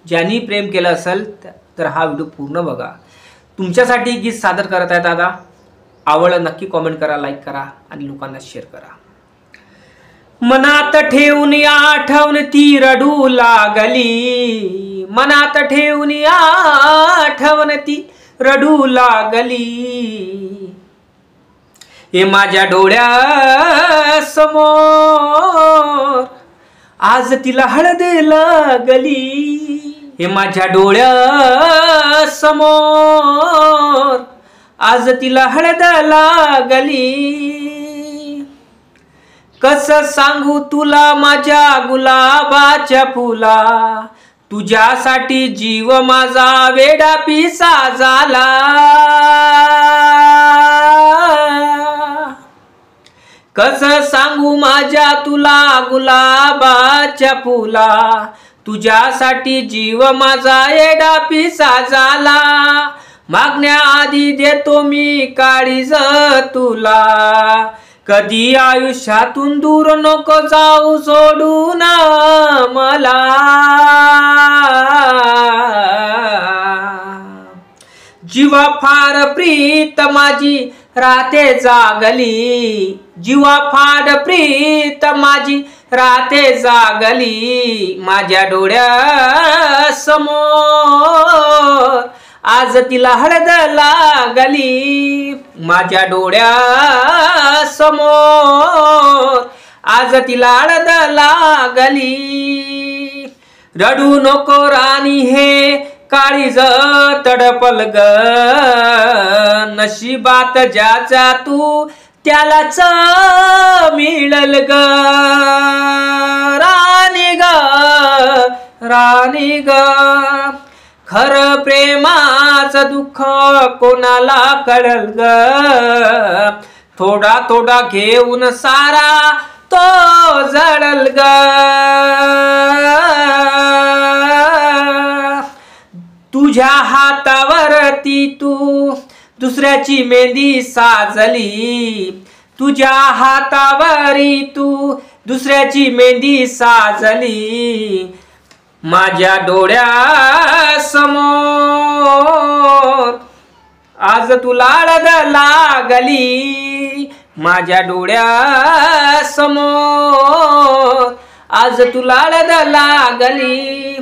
ज्यांनी प्रेम केलं असेल तर हा व्हिडिओ पूर्ण बघा. तुमच्यासाठी गीत सादर करत आहे दादा. आवडलं नक्की कमेंट करा, लाईक करा आणि लोकांना शेअर करा. मनात ठेवून आठवण ती रडू लागली, मनात ठेवून आठवण ती रडू लागली, हे माझ्या डोळ्यासमोर आज तिला हळद लागली, हे माझ्या डोळ्यासमोर आज तिला हळद लागली. कसं सांगू तुला माझ्या गुलाबाच्या फुला, तुझ्यासाठी जीव माझा वेडा पिसा झाला. कसं सांगू माझ्या तुला गुलाबाच्या फुला, तुझ्यासाठी जीव माझा वेडा पिसा झाला. मागण्याआधी देतो मी काळीज तुला, कधी आयुष्यातून दूर नको जाऊ सोडून मला. जीवा फार प्रीत माझी राते जागली, जीवा फार प्रीत माझी राते जागली, माझ्या डोळ्यासमोर आज तिला हळद लागली, माझ्या डोळ्यासमोर आज तिला हळद लागली. रडू नको राणी हे काळीज तडपल ग, नशिबात ज्याचा तू त्यालाच मिळल ग. राणी ग, राणी ग, खर प्रेमाचं दुःख कोणाला कळल ग. थोडा थोडा घेऊन सारा तो जळल ग. तुझ्या हातावरती तू दुसऱ्याची मेहंदी साजली, तुझ्या हातावरी तू दुसऱ्याची मेहंदी साजली, माझ्या डोळ्यासमोर आज तुला हळद लागली, माझ्या डोळ्यासमोर आज तुला हळद लागली.